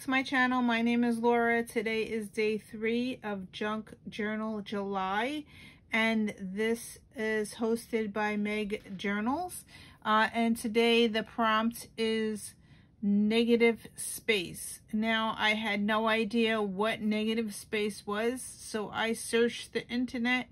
to my channel. My name is Laura. Today is day 3 of Junk Journal July, and this is hosted by Meg Journals. And today the prompt is negative space. Now, I had no idea what negative space was, so I searched the internet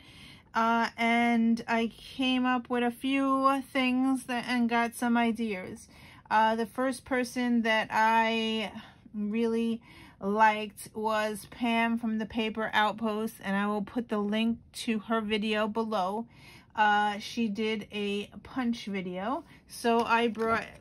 and I came up with a few things and got some ideas. The first person that I really liked was Pam from the paper Outpost, and I will put the link to her video below. She did a punch video, so I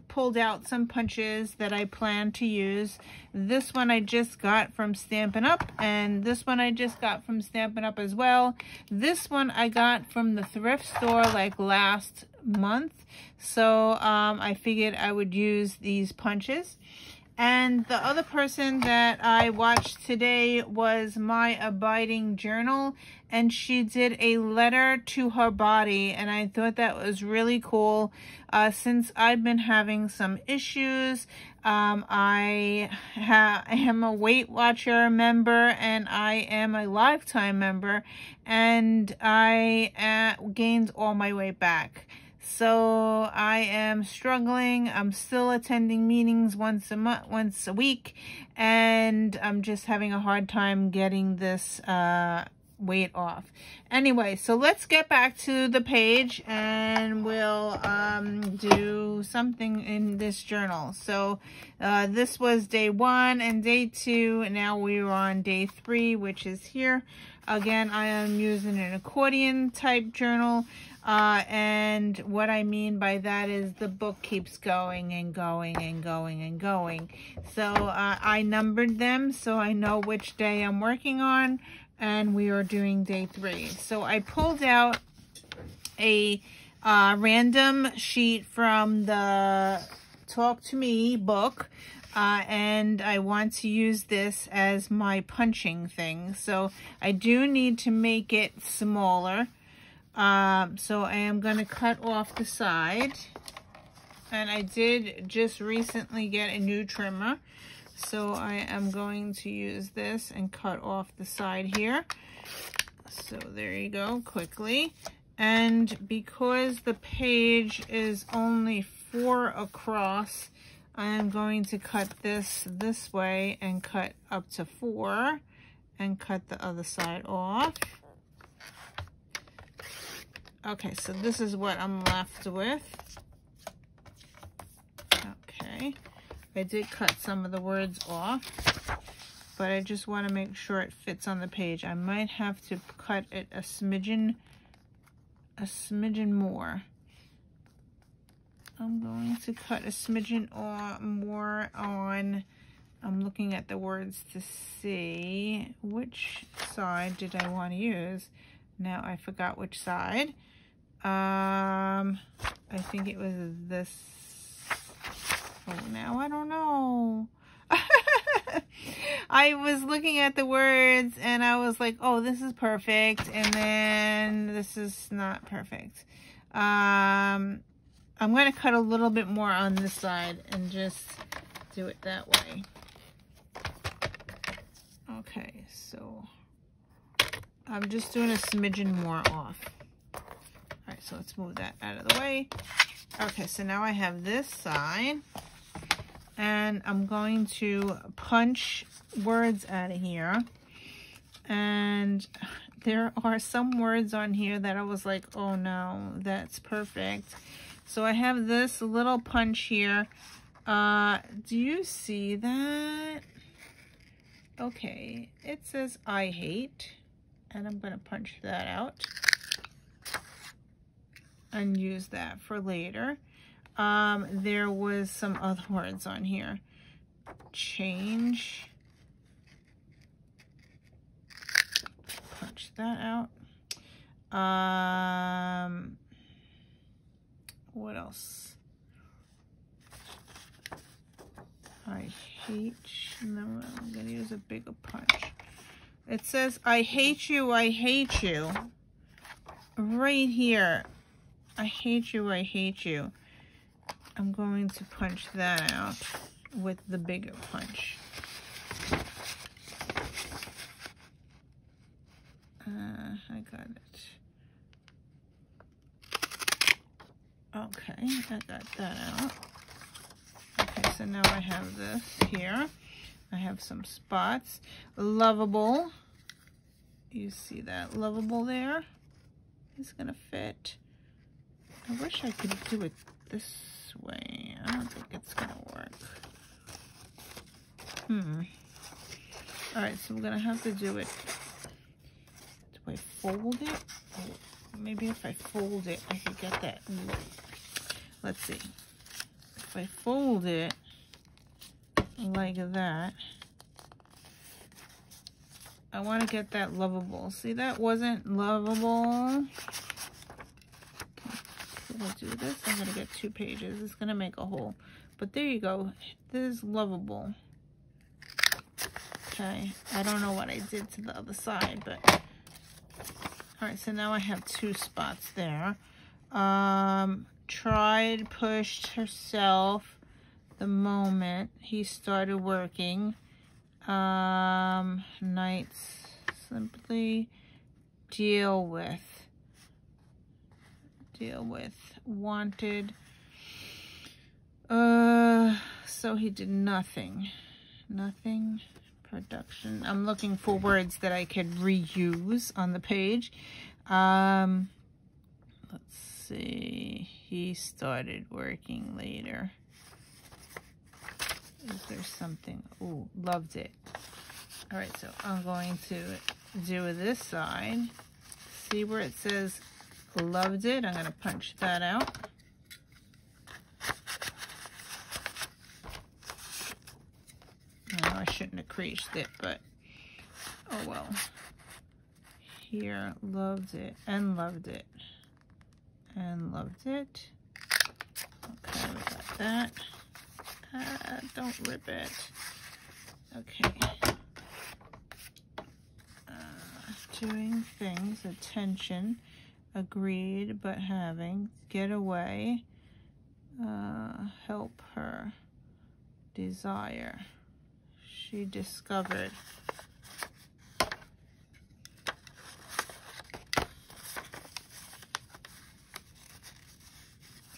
pulled out some punches that I plan to use. This one I just got from Stampin' Up, and this one I just got from Stampin' Up as well. This one I got from the thrift store like last month, so I figured I would use these punches. And the other person that I watched today was My Abiding Journal, and she did a letter to her body, and I thought that was really cool. Since I've been having some issues, I am a Weight Watcher member, and I am a Lifetime member, and I gained all my weight back. So I am struggling. I'm still attending meetings once a week, and I'm just having a hard time getting this weight off. Anyway, so let's get back to the page and we'll do something in this journal. So this was day 1 and day 2, and now we are on day 3, which is here. Again, I am using an accordion type journal. And what I mean by that is the book keeps going and going and going and going. So I numbered them so I know which day I'm working on, and we are doing day 3. So I pulled out a random sheet from the Talk to Me book, and I want to use this as my punching thing. So I do need to make it smaller. So I am going to cut off the side, and I did just recently get a new trimmer, so I am going to use this and cut off the side here. So there you go, quickly. And because the page is only 4 across, I am going to cut this way and cut up to 4 and cut the other side off. Okay, so this is what I'm left with. Okay, I did cut some of the words off, but I just want to make sure it fits on the page. I might have to cut it a smidgen more. I'm going to cut a smidgen or more on. I'm looking at the words to see which side did I want to use. Now I forgot which side. I think it was this. Oh, now I don't know. I was looking at the words and I was like, oh, this is perfect, and then this is not perfect. I'm going to cut a little bit more on this side and just do it that way. Okay, so I'm just doing a smidgen more off. Alright, so let's move that out of the way. Okay, so now I have this side, and I'm going to punch words out of here. And there are some words on here that I was like, oh no, that's perfect. So I have this little punch here. Do you see that? Okay, it says I hate, and I'm going to punch that out and use that for later. There was some other words on here. Change. Punch that out. What else? I hate you. No, I'm going to use a bigger punch. It says, I hate you, I hate you. Right here. I hate you, I hate you. I'm going to punch that out with the bigger punch. got it. Okay, I got that out. Okay, so now I have this here. I have some spots. Lovable. You see that lovable there? It's gonna fit. I wish I could do it this way. I don't think it's gonna work. Alright, so we're gonna have to do it. Do I fold it? Oh, maybe if I fold it, I could get that. Let's see. If I fold it like that, I want to get that lovable. See, that wasn't lovable. Okay, we'll do this. I'm going to get 2 pages. It's going to make a hole. But there you go. This is lovable. Okay, I don't know what I did to the other side, but all right, so now I have 2 spots there. Tried, pushed herself the moment he started working. Nights, simply deal with, wanted, so he did nothing, production. I'm looking for words that I could reuse on the page. Let's see, he started working later. Is there something? Oh, loved it. All right, so I'm going to do this side. See where it says loved it? I'm going to punch that out. No, I shouldn't have creased it, but oh well. Here, loved it and loved it and loved it. Okay, we got that. Don't rip it. Okay. Doing things, attention, agreed, but having, get away, help her, desire, she discovered.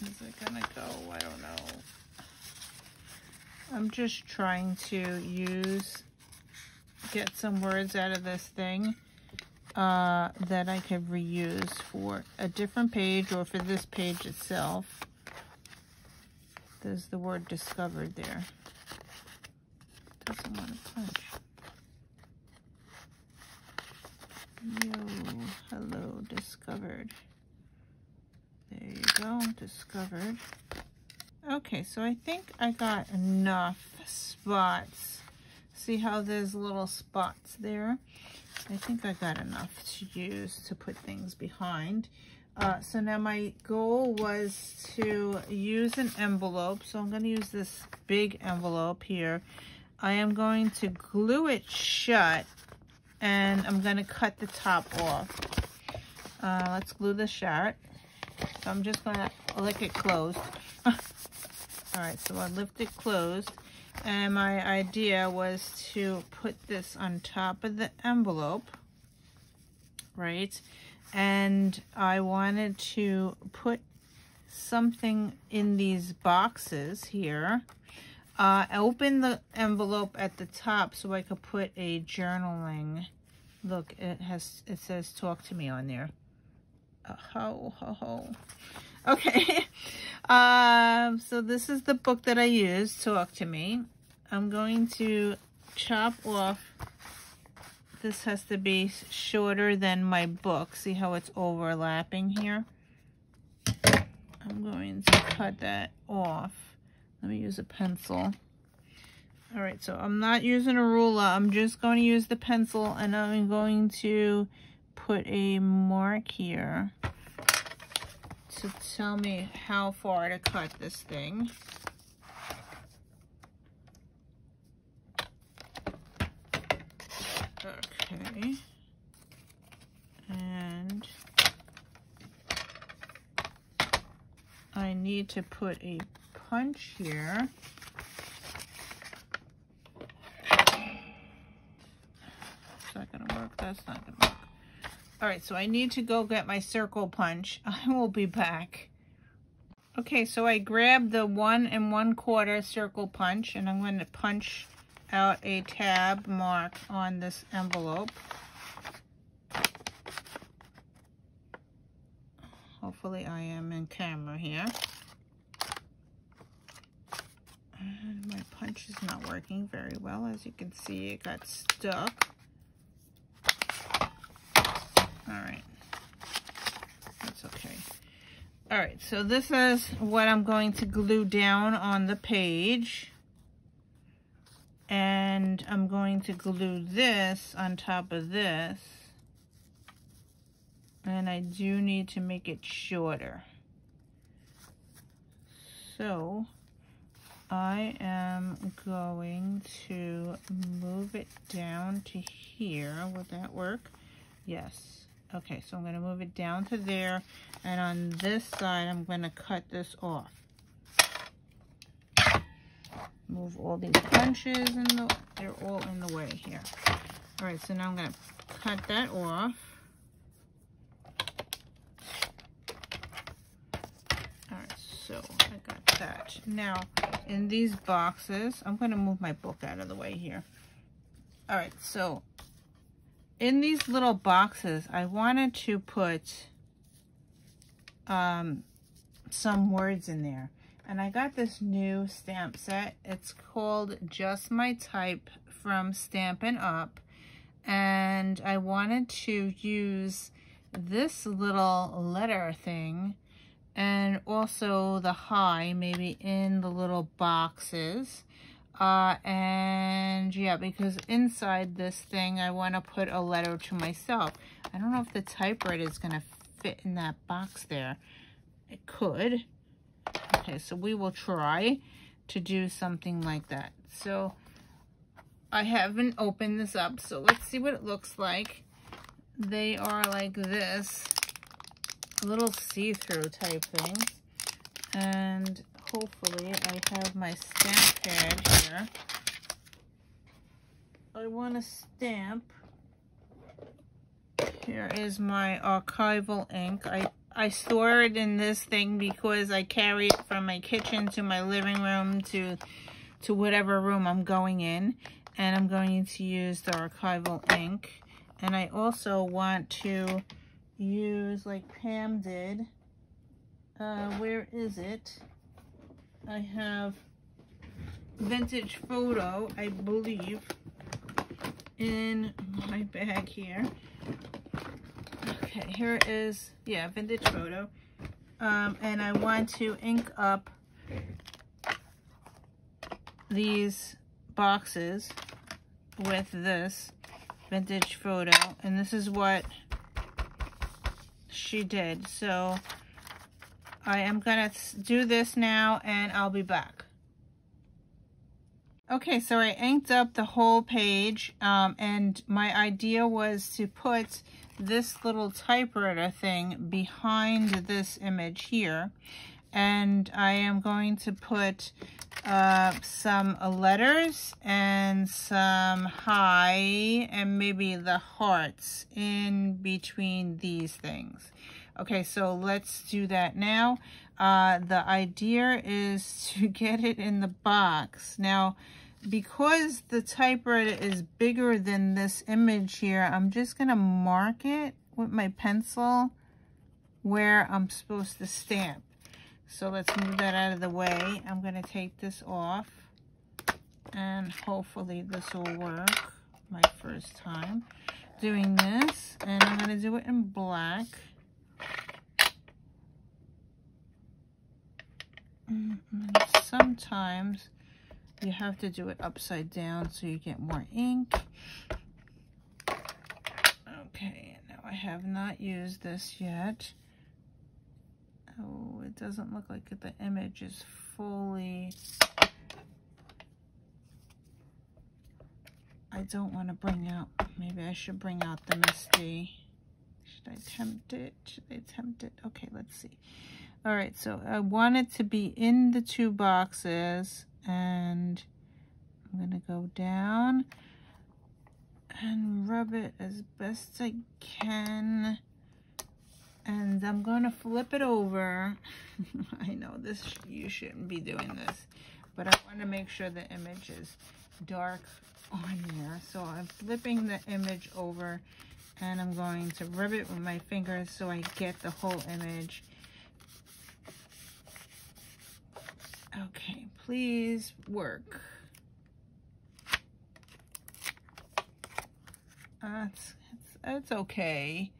Is it gonna go? I don't know. I'm just trying to get some words out of this thing that I could reuse for a different page or for this page itself. There's the word discovered there. Doesn't want to punch. Yo, hello, discovered. There you go, discovered. Okay, so I think I got enough spots. See how there's little spots there? I think I got enough to use to put things behind. So now my goal was to use an envelope. So I'm going to use this big envelope here. I am going to glue it shut and I'm going to cut the top off. Let's glue this shut. So I'm just going to lick it closed. All right, so I lift it closed. And my idea was to put this on top of the envelope, right? And I wanted to put something in these boxes here. Open the envelope at the top so I could put a journaling. Look, it says talk to me on there. Okay. So this is the book that I use, Talk to Me. I'm going to chop off. This has to be shorter than my book. See how it's overlapping here? I'm going to cut that off. Let me use a pencil. All right, so I'm not using a ruler. I'm just going to use the pencil, and I'm going to put a mark here to tell me how far to cut this thing. Okay. And I need to put a punch here. Is that gonna work? That's not gonna work. All right, so I need to go get my circle punch. I will be back. Okay, so I grabbed the 1 1/4 circle punch, and I'm going to punch out a tab mark on this envelope. Hopefully I am in camera here. And my punch is not working very well. As you can see, it got stuck. All right, that's okay. All right, so this is what I'm going to glue down on the page. And I'm going to glue this on top of this. And I do need to make it shorter. So I am going to move it down to here. Would that work? Yes. Okay, so I'm going to move it down to there. And on this side, I'm going to cut this off. Move all these punches, they're all in the way here. All right, so now I'm going to cut that off. All right, so I got that. Now, in these boxes, I'm going to move my book out of the way here. All right, so in these little boxes, I wanted to put some words in there. And I got this new stamp set. It's called Just My Type from Stampin' Up. And I wanted to use this little letter thing and also the hi maybe in the little boxes. And yeah, because inside this thing, I want to put a letter to myself. I don't know if the typewriter is going to fit in that box there. It could. Okay, so we will try to do something like that. So I haven't opened this up, so let's see what it looks like. They are like this, little see-through type things. And hopefully I have my stamp pad here. I want to stamp. Here is my archival ink. I store it in this thing because I carry it from my kitchen to my living room to whatever room I'm going in. And I'm going to use the archival ink. And I also want to use, like Pam did, where is it? I have Vintage Photo, I believe, in my bag here. Okay, here is, yeah, Vintage Photo. And I want to ink up these boxes with this Vintage Photo. And this is what she did. So I am going to do this now and I'll be back. Okay, so I inked up the whole page, and my idea was to put this little typewriter thing behind this image here. And I am going to put some letters and some hi and maybe the hearts in between these things. Okay, so let's do that now. The idea is to get it in the box. Now, because the typewriter is bigger than this image here, I'm just going to mark it with my pencil where I'm supposed to stamp. So let's move that out of the way. I'm going to take this off, and hopefully this will work. My first time doing this, and I'm going to do it in black. And sometimes you have to do it upside down so you get more ink. Okay, now I have not used this yet. Oh, it doesn't look like the image is fully... I don't want to bring out... Maybe I should bring out the Misty. Should I attempt it? Should I attempt it? Okay, let's see. All right, so I want it to be in the two boxes, and I'm going to go down and rub it as best I can. And I'm going to flip it over. I know you shouldn't be doing this, but I want to make sure the image is dark on there. So I'm flipping the image over and I'm going to rub it with my fingers so I get the whole image. Okay, please work. It's okay.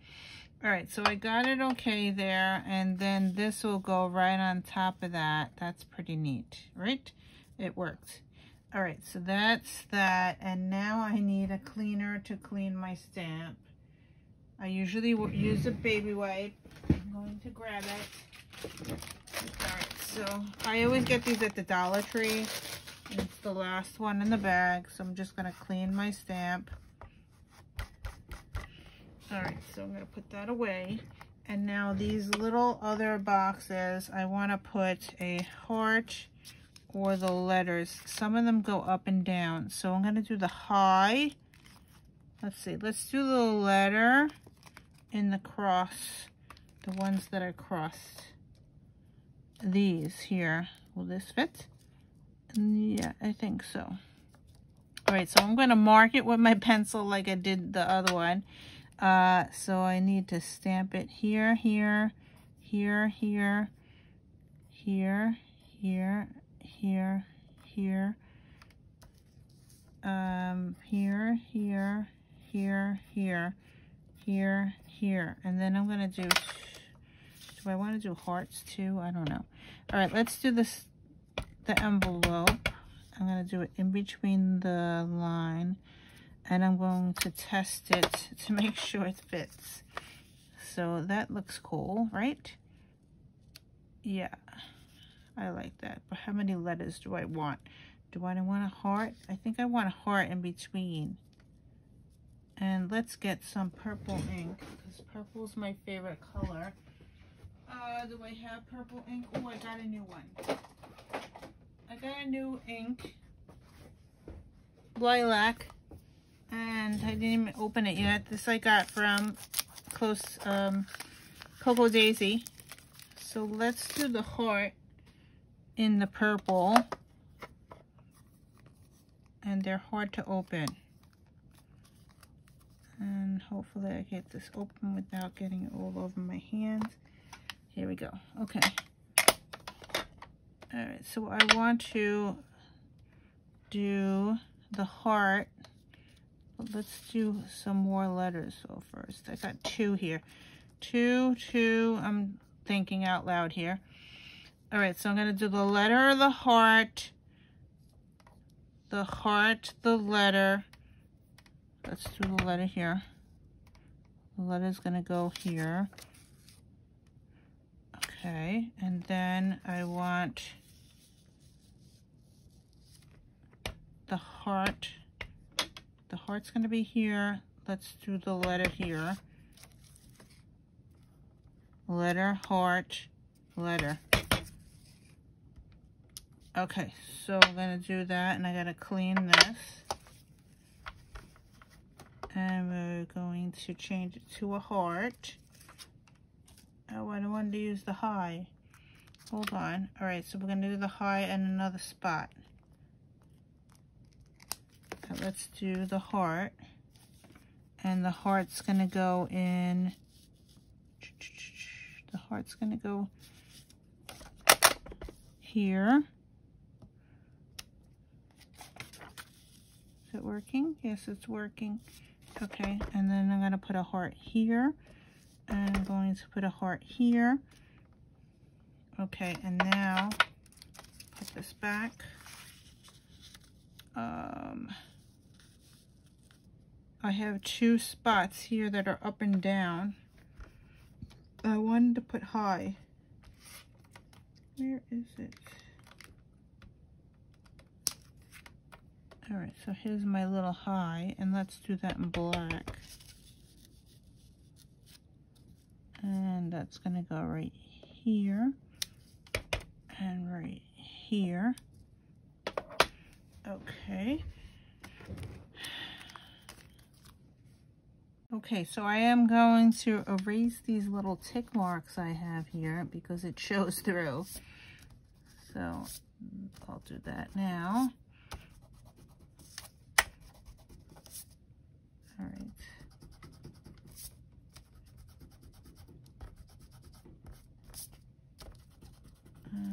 All right, so I got it okay there, and then this will go right on top of that. That's pretty neat, right? It worked. All right, so that's that, and now I need a cleaner to clean my stamp. I usually use a baby wipe. I'm going to grab it. All right, so I always get these at the Dollar Tree. It's the last one in the bag, so I'm just gonna clean my stamp. All right, so I'm gonna put that away. And now these little other boxes, I wanna put a heart or the letters. Some of them go up and down. So I'm gonna do the high. Let's see, let's do the letter in the cross, the ones that are crossed. These here, will this fit? Yeah, I think so. All right, so I'm gonna mark it with my pencil like I did the other one. So I need to stamp it here, here, here, here, here, here, here, here, here, here, here, here, here, here. And then I'm gonna do I want to do hearts too? I don't know. All right, let's do the envelope. I'm gonna do it in between the line. And I'm going to test it to make sure it fits. So that looks cool, right? Yeah, I like that. But how many letters do I want? Do I want a heart? I think I want a heart in between. And let's get some purple ink, because purple is my favorite color. Do I have purple ink? Oh, I got a new one. I got a new ink. Lilac. And I didn't even open it yet. This I got from Cocoa Daisy. So let's do the heart in the purple. And they're hard to open. And hopefully I get this open without getting it all over my hands. Here we go. Okay. Alright, so I want to do the heart. Let's do some more letters. So first, I got 2 here. 2, I'm thinking out loud here. All right, so I'm gonna do the letter, the heart, the letter. Let's do the letter here. The letter's gonna go here. Okay, and then I want the heart. The heart's going to be here. Let's do the letter here. Letter, heart, letter. Okay, so I'm going to do that, and I got to clean this. And we're going to change it to a heart. Oh, I don't want to use the high. Hold on. All right, so we're going to do the high in another spot. Let's do the heart, and the heart's gonna go in, the heart's gonna go here. Is it working? Yes, it's working. Okay, and then I'm gonna put a heart here, and I'm going to put a heart here. Okay, and now put this back. I have 2 spots here that are up and down. I wanted to put high. Where is it? All right, so here's my little high, and let's do that in black. And that's gonna go right here and right here. Okay. Okay, so I am going to erase these little tick marks I have here because it shows through. So I'll do that now. All right.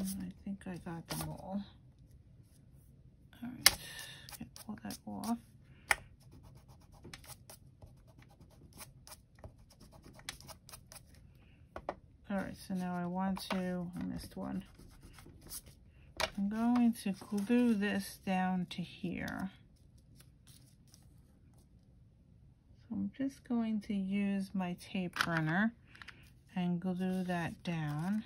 I think I got them all. All right, get all that off. All right, so now I missed one. I'm going to glue this down to here. So I'm just going to use my tape runner and glue that down.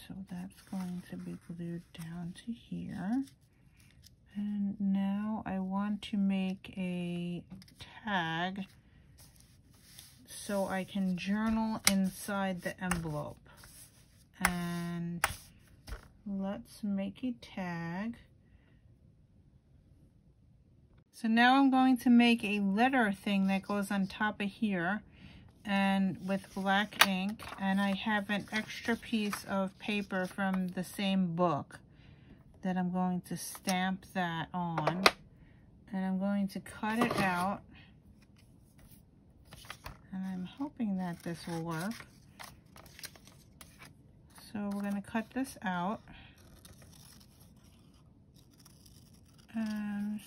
So that's going to be glued down to here. And now I want to make a tag so I can journal inside the envelope. And let's make a tag. So now I'm going to make a letter thing that goes on top of here, and with black ink, and I have an extra piece of paper from the same book that I'm going to stamp that on, and I'm going to cut it out, and I'm hoping that this will work. So we're going to cut this out and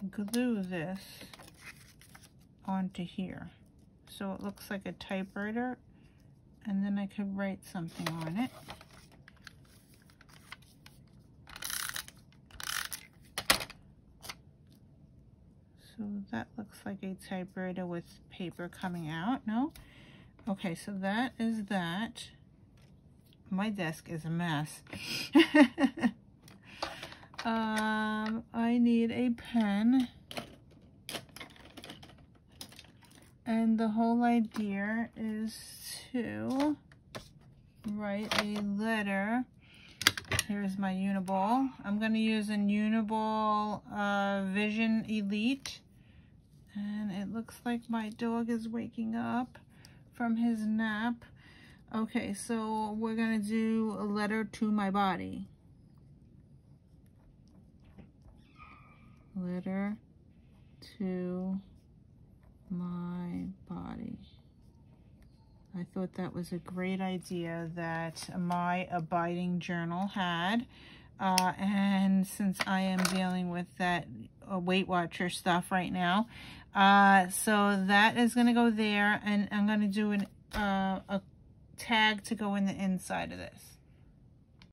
glue this onto here so it looks like a typewriter, and then I could write something on it. So that looks like a typewriter with paper coming out. No? Okay, so that is that. My desk is a mess. I need a pen. And the whole idea is to write a letter. Here's my Uniball. I'm going to use a Uniball Vision Elite. And it looks like my dog is waking up from his nap. Okay, so we're going to do a letter to my body. Letter to my body. I thought that was a great idea that my abiding journal had, and since I am dealing with that Weight Watcher stuff right now, so that is going to go there, and I'm going to do a tag to go in the inside of this.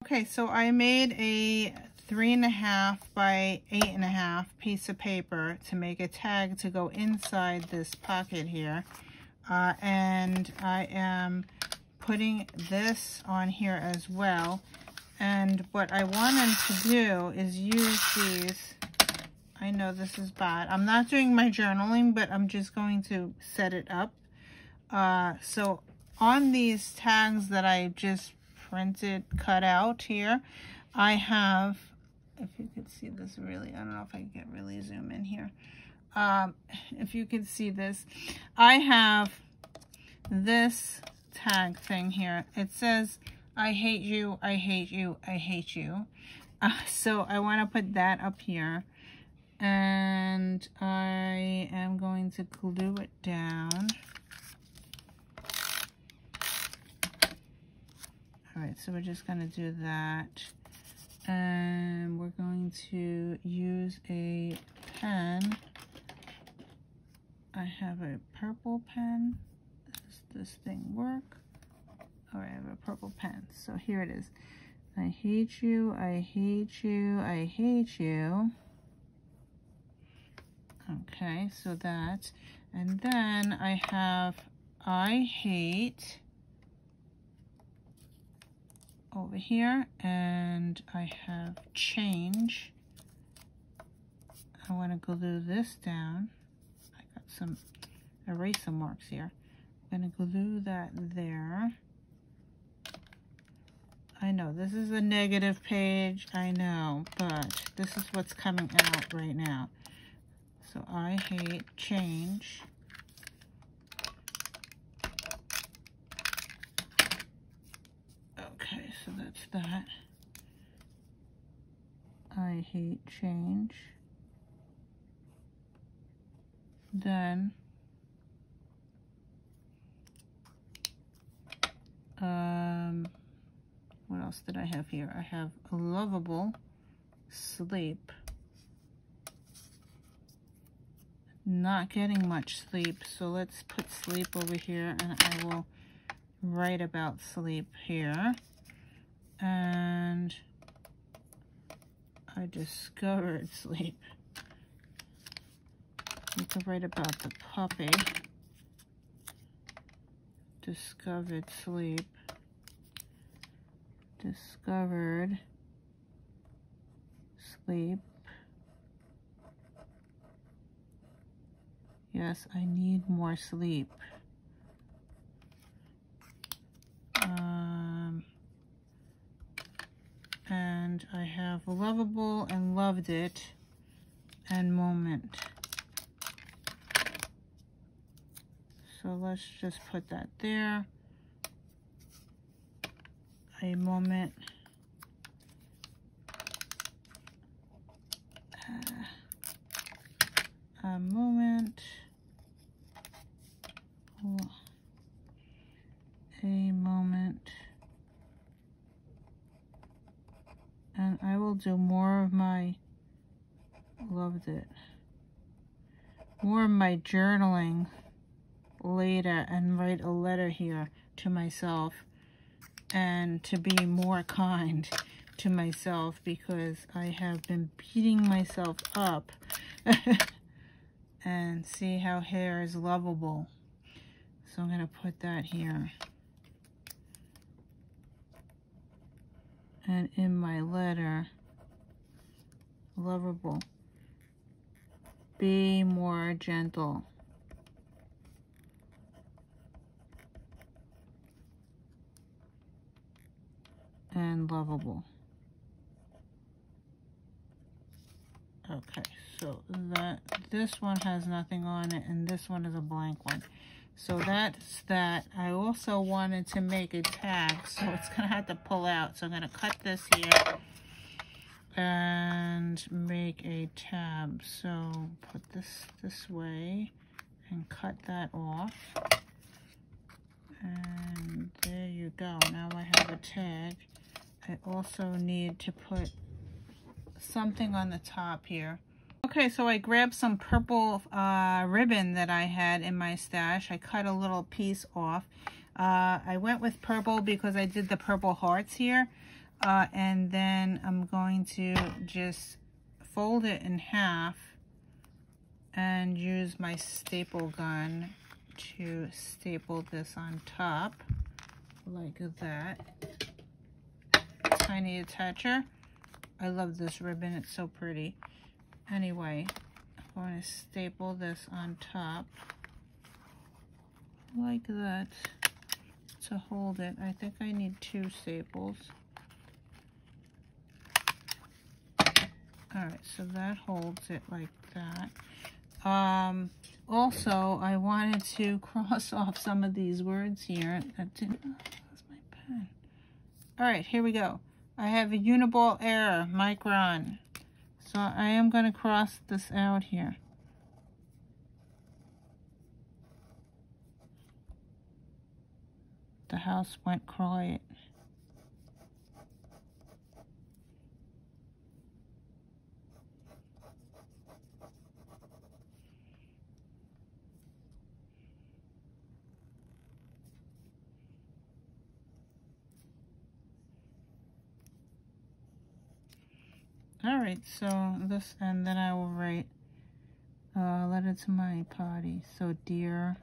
Okay, so I made a 3.5 by 8.5 piece of paper to make a tag to go inside this pocket here, and I am putting this on here as well. And what I wanted to do is use these. I know this is bad. I'm not doing my journaling, but I'm just going to set it up. So on these tags that I just printed, cut out here, I have, if you could see this really, I don't know if I can get really zoom in here. If you could see this, I have this tag thing here. It says, I hate you, I hate you, I hate you. So I want to put that up here. And I am going to glue it down. All right, so we're just going to do that. And we're going to use a pen. I have a purple pen. Does this thing work? Oh, I have a purple pen. So here it is. I hate you, I hate you, I hate you. Okay, so that. And then I have I hate over here, and I have change I want to glue this down. I got some eraser marks here. I'm going to glue that there. I know this is a negative page, I know, but this is what's coming out right now. So I hate change. Okay, so that's that. I hate change. Then what else did I have here? I have a lovable sleep. Not getting much sleep, so let's put sleep over here, and I will write about sleep here. And I discovered sleep. You can write about the puppy. Discovered sleep. Discovered sleep. Yes, I need more sleep. And I have lovable and loved it and moment. So let's just put that there. A moment. A moment. A moment. And I will do more of my, loved it, more of my journaling later and write a letter here to myself and to be more kind to myself because I have been beating myself up. And see how hair is lovable. So I'm going to put that here. And in my letter, lovable. Be more gentle. And lovable. Okay, so this one has nothing on it, and this one is a blank one. So that's that. I also wanted to make a tag, so it's gonna have to pull out. So I'm gonna cut this here and make a tab. So put this way and cut that off. And there you go. Now I have a tag. I also need to put something on the top here. Okay, so I grabbed some purple ribbon that I had in my stash. I cut a little piece off. I went with purple because I did the purple hearts here. And then I'm going to just fold it in half and use my staple gun to staple this on top like that. Tiny attacher. I love this ribbon, it's so pretty. Anyway, I'm going to staple this on top like that to hold it. I think I need 2 staples. Alright, so that holds it like that. Also, I wanted to cross off some of these words here. That didn't, oh, that's my pen. Alright, here we go. I have a uniball error, micron. So I am going to cross this out here. The house went quiet. Alright, so this, and then I will write a letter to my potty. So, dear,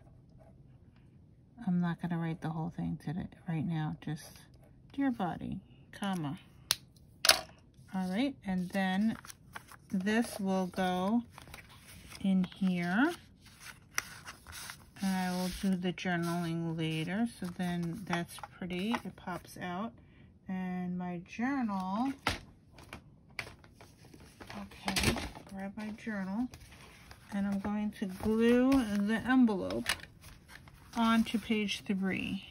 I'm not going to write the whole thing today, right now, just dear body, comma. Alright, and then this will go in here. And I will do the journaling later, so then that's pretty. It pops out. And my journal, okay, grab my journal, and I'm going to glue the envelope onto page 3.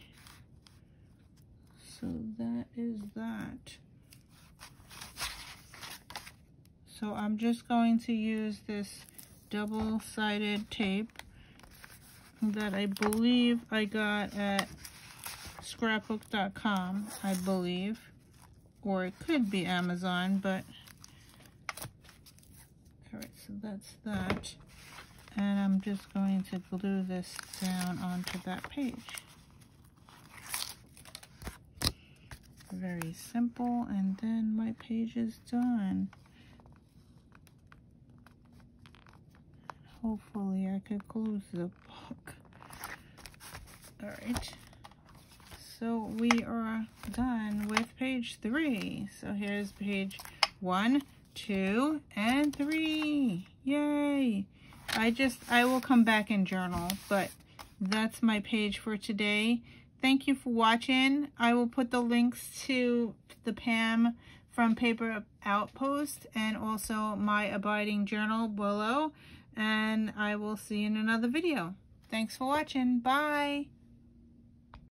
So that is that. So I'm just going to use this double-sided tape that I believe I got at scrapbook.com, I believe, or it could be Amazon, but all right, so that's that. And I'm just going to glue this down onto that page. Very simple, and then my page is done. Hopefully I could close the book. All right, so we are done with page 3. So here's page 1, 2, and 3. Yay! I will come back and journal, but that's my page for today. Thank you for watching. I will put the links to the Pam from Paper Outpost and also my abiding journal below. And I will see you in another video. Thanks for watching. Bye.